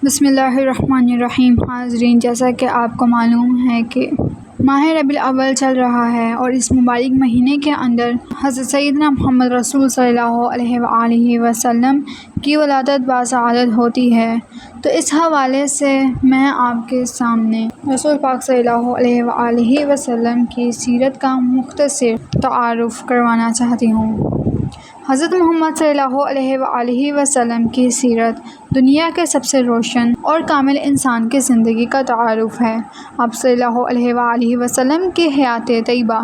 بسم اللہ الرحمن الرحیم۔ حاضرین، جیسا کہ آپ کو معلوم ہے کہ ماہ ربیع الاول چل رہا ہے اور اس مبارک مہینے کے اندر حضرت سیدنا محمد رسول صلی اللہ علیہ وآلہ وسلم کی ولادت باسعادت ہوتی ہے۔ تو اس حوالے سے میں آپ کے سامنے رسول پاک صلی اللہ علیہ وآلہ وسلم کی سیرت کا مختصر تعارف کروانا چاہتی ہوں۔ حضرت محمد صلی اللہ علیہ وآلہ وسلم کی سیرت دنیا کے سب سے روشن اور کامل انسان کی زندگی کا تعارف ہے۔ آپ صلی اللہ علیہ وآلہ وسلم کی حیات طیبہ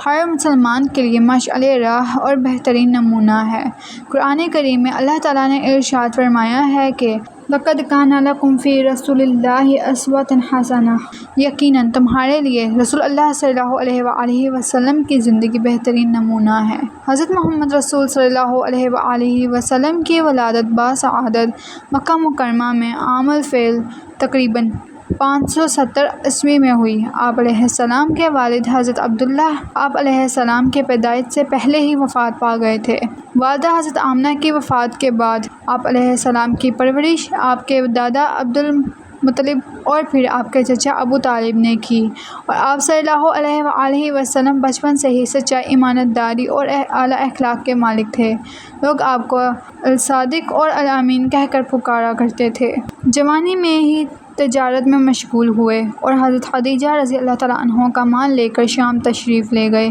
ہر مسلمان کے لیے مشعل راہ اور بہترین نمونہ ہے۔ قرآن کریم میں اللہ تعالیٰ نے ارشاد فرمایا ہے کہ لَقَدْ كَانَ لَكُمْ فِي رَسُولِ اللَّهِ أُسْوَةٌ حَسَنَةٌ، یقیناً تمہارے لیے رسول اللہ صلی اللہ علیہ وآلہ وسلم کی زندگی بہترین نمونہ ہے۔ حضرت محمد رسول صلی اللہ علیہ وآلہ وسلم کی ولادت باسعادت مکہ مکرمہ میں عام الفیل تقریباً 570 عیسوی میں ہوئی۔ آپ علیہ السلام کے والد حضرت عبداللہ آپ علیہ السلام کے پیدائش سے پہلے ہی وفات پا گئے تھے۔ والدہ حضرت آمنہ کی وفات کے بعد آپ علیہ السلام کی پرورش آپ کے دادا عبد المطلب اور پھر آپ کے چچا ابو طالب نے کی، اور آپ صلی اللہ علیہ وآلہ وسلم بچپن سے ہی سچائی، ایمانت داری اور اعلیٰ اخلاق کے مالک تھے۔ لوگ آپ کو الصادق اور الامین کہہ کر پکارا کرتے تھے۔ جوانی میں ہی تجارت میں مشغول ہوئے اور حضرت خدیجہ رضی اللہ تعالیٰ عنہ کا مال لے کر شام تشریف لے گئے۔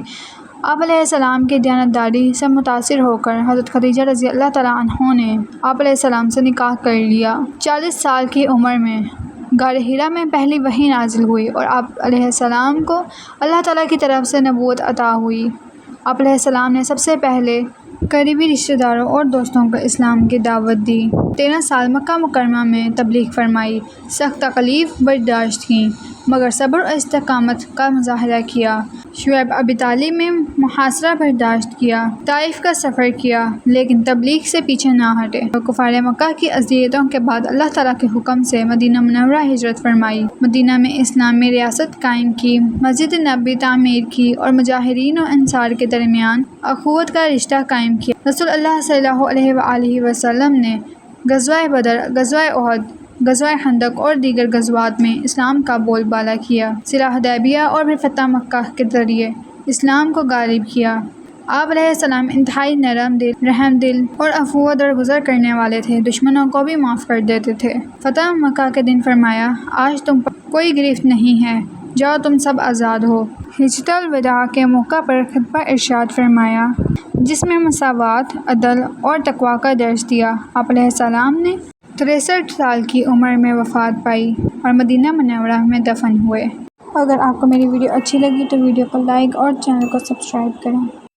آپ علیہ السلام کی دیانتداری سے متاثر ہو کر حضرت خدیجہ رضی اللہ تعالیٰ عنہ نے آپ علیہ السلام سے نکاح کر لیا۔ 40 سال کی عمر میں غار حرا میں پہلی وحی نازل ہوئی اور آپ علیہ السلام کو اللہ تعالیٰ کی طرف سے نبوت عطا ہوئی۔ آپ علیہ السلام نے سب سے پہلے قریبی رشتہ داروں اور دوستوں کو اسلام کی دعوت دی۔ 13 سال مکہ مکرمہ میں تبلیغ فرمائی، سخت تکالیف برداشت کیں مگر صبر و استقامت کا مظاہرہ کیا۔ شعیب ابی طالب میں محاصرہ برداشت کیا، طائف کا سفر کیا لیکن تبلیغ سے پیچھے نہ ہٹے۔ کفار مکہ کی اذیتوں کے بعد اللہ تعالیٰ کے حکم سے مدینہ منورہ ہجرت فرمائی، مدینہ میں اسلامی ریاست قائم کی، مسجد نبوی تعمیر کی اور مہاجرین و انصار کے درمیان اخوت کا رشتہ قائم کیا۔ رسول اللہ صلی اللہ علیہ وآلہ وسلم نے غزوہ بدر، غزوہ احد، غزوہ خندق اور دیگر غزوات میں اسلام کا بول بالا کیا۔ صلح حدیبیہ اور پھر فتح مکہ کے ذریعے اسلام کو غالب کیا۔ آپ علیہ السلام انتہائی نرم دل، رحم دل اور عفو و درگزر کرنے والے تھے، دشمنوں کو بھی معاف کر دیتے تھے۔ فتح مکہ کے دن فرمایا، آج تم پر کوئی گرفت نہیں ہے، جاؤ تم سب آزاد ہو۔ حجۃ الوداع کے موقع پر خطبہ ارشاد فرمایا جس میں مساوات، عدل اور تقویٰ کا درس دیا۔ آپ علیہ السلام نے 63 سال کی عمر میں وفات پائی اور مدینہ منورہ میں دفن ہوئے۔ اگر آپ کو میری ویڈیو اچھی لگی تو ویڈیو کو لائک اور چینل کو سبسکرائب کریں۔